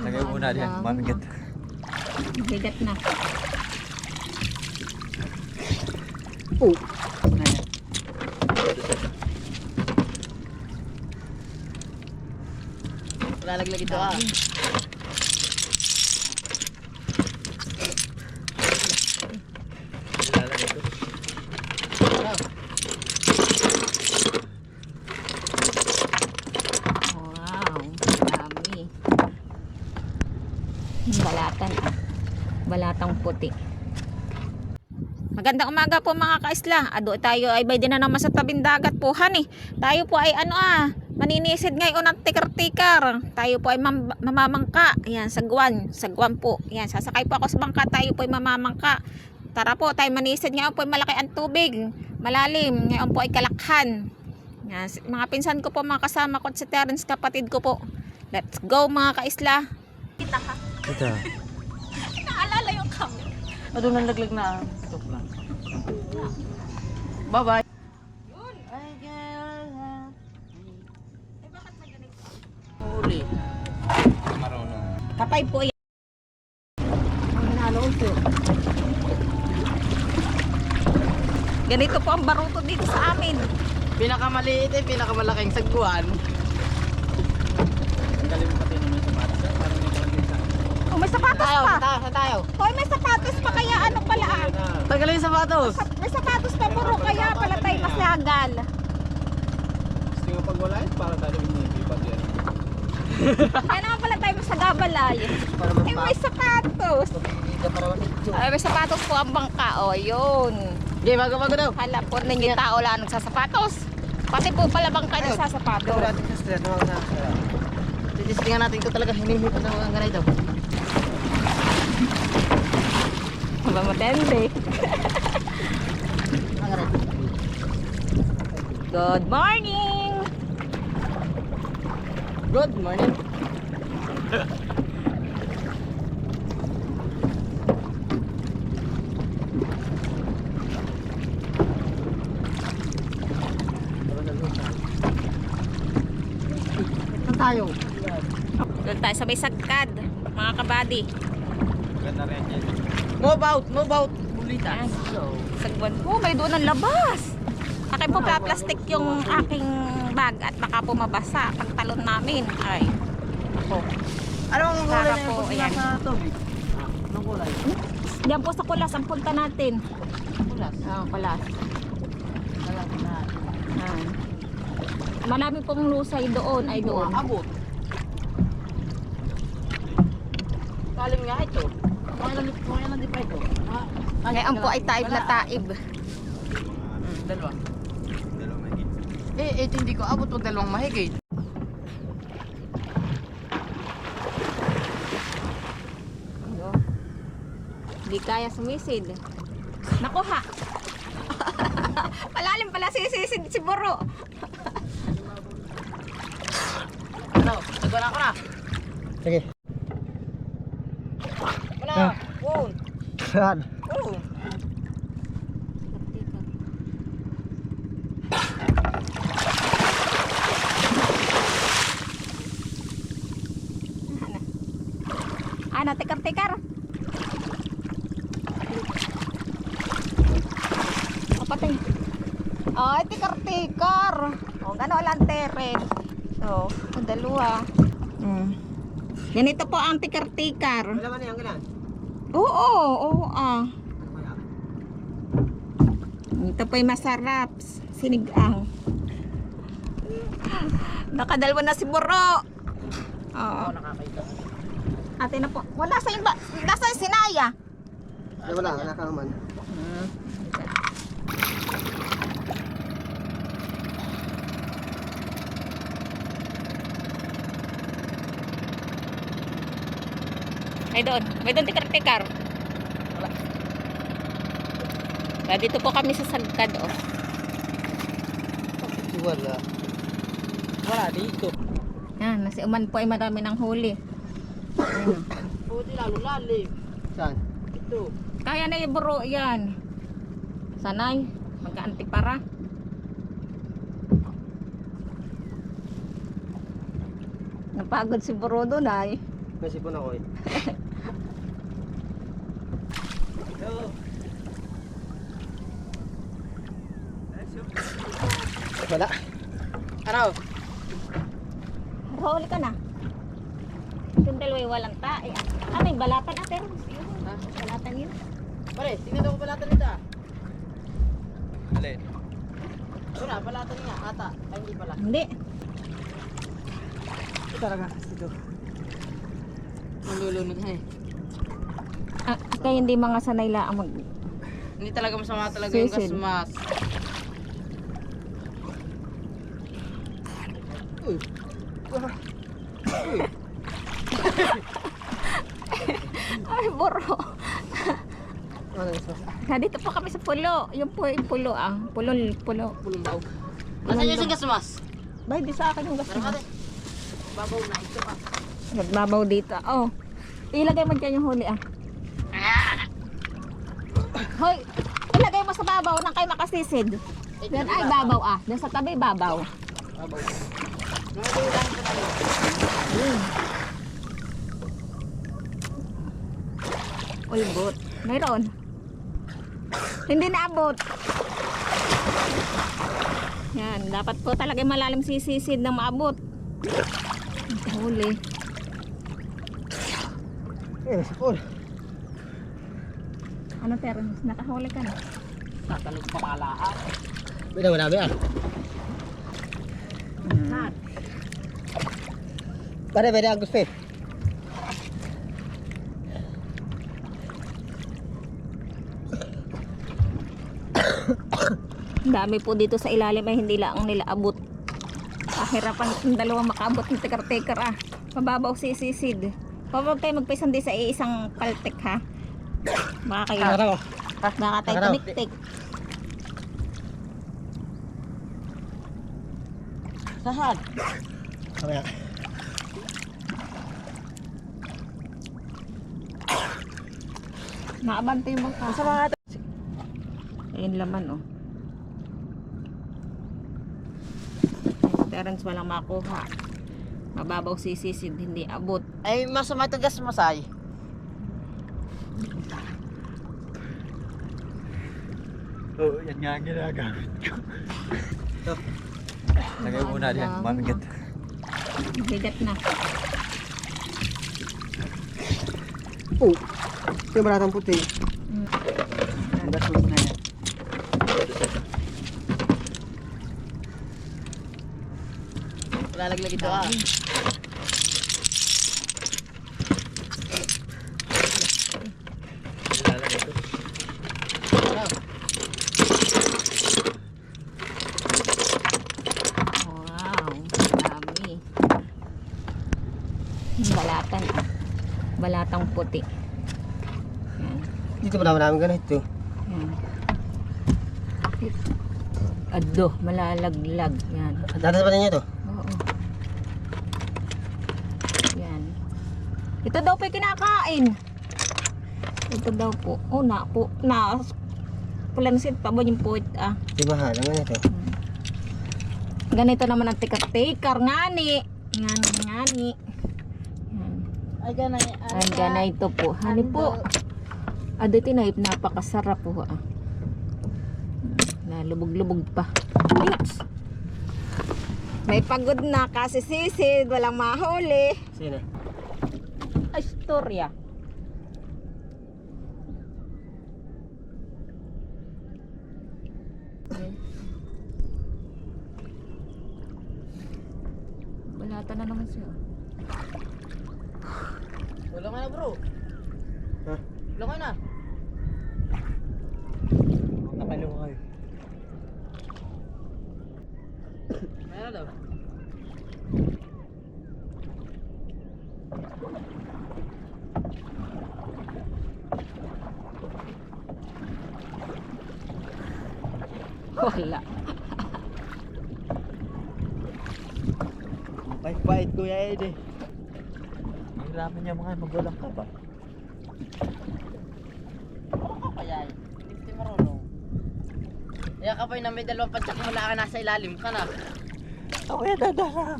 Lagay mo muna diyan, mamigat. Bigat na. Oh. Lalaglag ito ah. Lalagay ito. Wow, dami. Balatan ah. Balatang puti. Magandang umaga po mga kaisla. Ado tayo ay bay din na naman sa tabing dagat po hani. Tayo po ay maninisid ngayon ng tikar-tikar. Tayo po ay mamamangka. Ayan, sagwan po. Ayan, sasakay po ako sa bangka. Tayo po ay mamamangka. Tara po, tayo manisid. Ngayon po ay malaki ang tubig. Malalim. Ngayon po ay kalakhan. Ayan, mga pinsan ko po, mga kasama ko at si Terence, kapatid ko po. Let's go mga kaisla. Kita ka. Ito. Naalala yung camera. Ado nang laglag na. Stop lang. Bye-bye. Huli. Marunong. Kapay po yan. Ang hinalon po. Ganito po ang baruto dito sa amin. Pinakamaliit eh, pinakamalaking sagbuan. Tanggalin mo pati naman yung sapatos. Parang may kalagay sa Oh, may sapatos Tayo, pa. tayo. Hoy, may sapatos pa kaya ano pala ah. Tanggalin yung sapatos. May sapatos pa puro kaya pala tayo masagal. Gusto nyo pag wala yun, para tayo binibipat yan. Kaya naman pala tayo masagabalay. Para Eh, may sapatos. Ay, may sapatos po ang bangka. O, yun. Okay, bago daw. Hala po ninyo tao lang nagsasapatos. Pati po pala bangka nagsasapatos. Ito natin sa stress naman sa titistingan natin ito talaga hinihipon ng mga ganay daw. Ba matende. Mga ganay. Good morning. Good morning. Saan tayo? Doon tayo sa may sagkad, mga kabady. Ganda rin yan. Move out. Bulitas. Sagwan po, may doon ang labas. Akin po plastic yung aking bag at baka po mabasa pag talon namin. Ay, ako. Ano ang kulay Saka na po, yung ayan. sa tubig? Anong kulay? Diyan po sa kulas ang punta natin. Kulas. Kulas. Alam na. Yan. Marami pong lusay doon, ay doon. Abot. Kalim nga ito. Mga ilan di pa ito? Ngayon po ay taib na taib. Dalawa. Dalawang mahigit. Ito hindi ko abot pag dalawang mahigit. Hindi kaya sumisid. Nakuha. Palalim pala sisisid si Buro. Ano? Nagwala ko na. Sige. Wala. Phone. Saan? Oh. Tikar-tikar. Kapatay. Ay, tikar-tikar. O, gano'n lang teren. So, dalawa. Ganito po ang tikar-tikar. Wala man yan, ganyan. Oo. Ito po yung masarap. Sinigang. Nakadalwa na si Buro. Oo. Nakakaita. Ate na po. Wala sa iba. Nasa sinaya. Ay, wala ka naman. May doon tikar-tikar. Dito po kami sa sagkad, oh. Wala. Wala dito. Yan, nasi uman po ay marami ng huli. Pwede lalo lalim. Saan? Ito. Kaya na yung Buro yan. Sanay, magka-antipara. Napagod si Buro doon ay. May sipon ako eh. Hello. Wala. Ano? Huli ka na. Yung dalawa walang tae. Ah, may balatan ate. Ha? Balatan yun. Pare, tingnan ko balatan nito ah. Alin? Ito na, balatan niya ata. Ay hindi pala. Hindi. Ito talaga. Ito. Malulunod na eh. Ah, kaya hindi mga sanay lang mag... Hindi talaga masama talaga yung Sisid. kasmas. Uy. Ay, buro. Ano ito? Dito po kami sa pulo. Yung pulo ah. Pulo. Pulong baog. Nasaan yung kasmas? Bay, di sa akin yung gas Tara mo. mate. Babaw na ito ah. Nagbabaw dito. Oh. Ilagay mo dyan yung huli ah. Hoy, ilagay mo sa babaw nang kayo makasisid. Yan ay babaw ah. Diyan sa tabi babaw. Babaw. Nangalilang ko tayo. Ulbot. Mayroon. Hindi naabot. Yan, dapat po talaga malalim sisisid na maabot. Huli. Eh, sipon. Ano Terence? Nakahuli ka na. Tatalog pa malahan. Bida mo namin ah. Hat. Pare, pwede ang gusto eh. Dami po dito sa ilalim ay hindi lang nila abot. Kahirapan yung dalawang makabot ng tikar-tikar ah. Mababaw sisisid. Huwag kayo magpisandi sa isang paltek ha. Baka kayo, Kakaraw. baka tayo Kakaraw. tumiktik. Saan? Kamaya. Naabante mo ka. Sa mga Ayun laman oh. Terence walang makuha. Mababaw sisisid, hindi abot. ay masama ito kasmas ay. Oo, yan nga ang ginagamit ko. Lagay mo muna diyan, mamigat. Bigat na. Oh, yung balatang puti. Mm. Ang gastos na yan. Lalaglag ito ah. Ilalagay ko. Ano? Wow, dami. Balatan ah. Balatang puti. Yan. Dito pa naman ganito. Yan. Ado, malalaglag. Yan. Dadas pa niya ito. Oo. Yan. Ito daw po yung kinakain. Ito daw po. Oh, na po. Na. Pulansit pa ba yung puwit ah. Di ba ha? Naman ito. Ganito naman ang tikar-tikar. Ngani. Ngani. Yan. Ay, ganay. Ay, ganay ito po. Hani po. Ado tinayip. Napakasarap po ah. Nalubog-lubog pa. Oops. May pagod na kasi sisid. Walang mahuli. Sino? Istorya. Balata na naman siya. Wala ka na bro. Ha? Wala ka na. Nakalo ko kayo. Mayroon daw. Wala. Pait-pait Kuya Ed eh. Mahirapan niya mga magulang ka ba? Ano ka kaya eh? Hindi marunong. Kaya ka pa yung na may dalawang padyak mula ka nasa ilalim ka na. Ako yan dadala.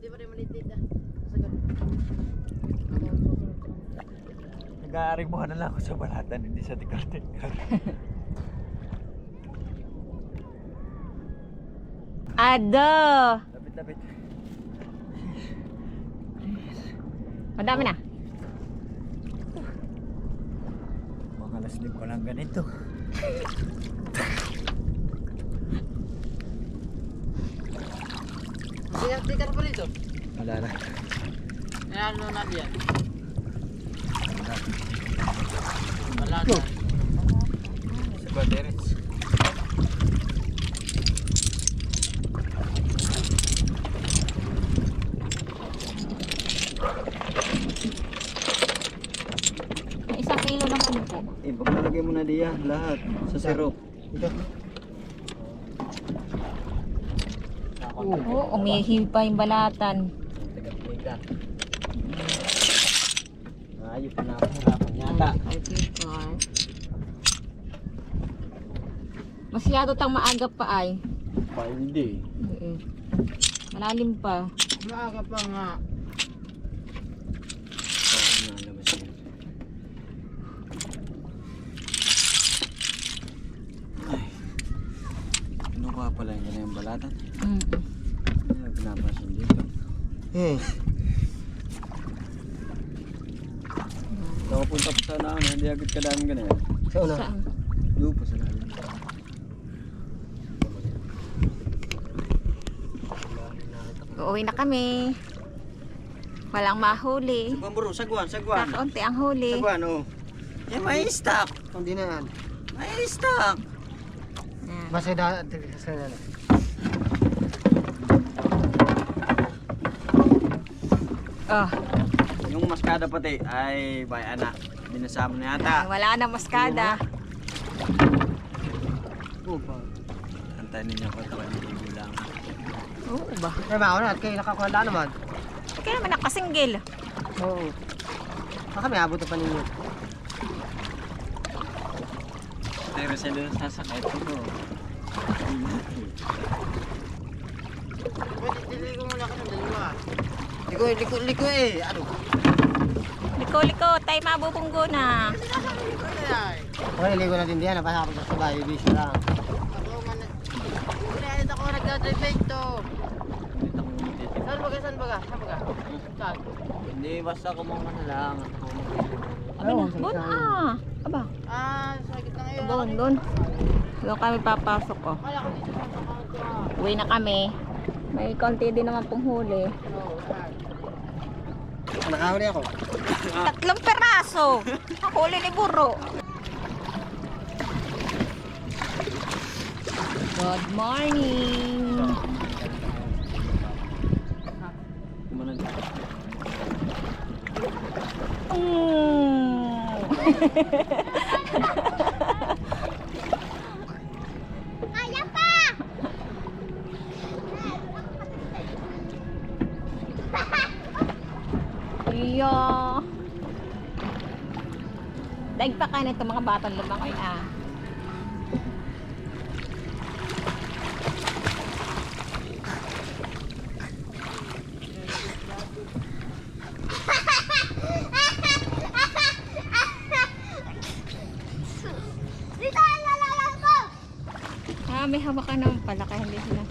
Hindi pa rin malitit ah. Sagot. Nag-aarimuhan na lang ako sa balatan, hindi sa tikar-tikar. Ado! Lapit-lapit. Madami na. Mga laslim ko lang ganito. Tikar pa rito. Wala na. Ano na yan? Wala na. Sa bateris. May 1 kilo naman po. Paglalagay mo na diyan lahat sa zero. Ito. Oo, umihiw pa yung balatan. Teka. Ayos na harapan yata. Masyado tang maagap pa ay. Pa hindi. Malalim pa. Maaga pa nga. Kinukuha pala yung ganyan yung balatan. Mm. Pinapasin dito. Nakapunta pa sana ako, hindi agad kadaming ganyan. Saan? Doon pa sa lalim. Uuwi na kami. Walang mahuli. Sagwan bro, sagwan. Kakaunti ang huli. Sagwan oh. Eh may stock. Hindi na yan. May stock. Yan. Basta na sa na. Oh, Yung maskada pati ay bay anak. Binasama na yata. wala na maskada. Antayin ninyo ko ito kanina lang. Oo ba? Eh ba na at kayo nakakuha naman. Kaya naman nakasinggil. Oo. Baka may abot pa ninyo. Pero sila sasakay ko bro. Dili ko muna ka ng dalawa. Liko eh. Ano? Liko, tayo mabubunggo na. Okay, ligo natin diyan. Napasakapag sa bahay. Busy lang. Ako man. Ulit ako nagdadrive to. Saan baga? Saan? Hindi, basta kumama na lang. Abi na, doon Aba, Sa gitna ngayon. doon. Doon kami papasok ko. Kala ko dito sa kanto. Uwi na kami. May konti din naman pong huli. Oo, saan? Nakahuli ako. 3 peraso. Huli ni Buro. Good morning. Kumanan. Kaya pa! Iya. Daig pa kayo nito mga batang lumangoy may hawakan naman pala kaya hindi sila.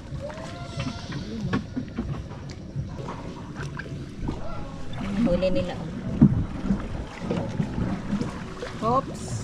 Huli nila. Oops.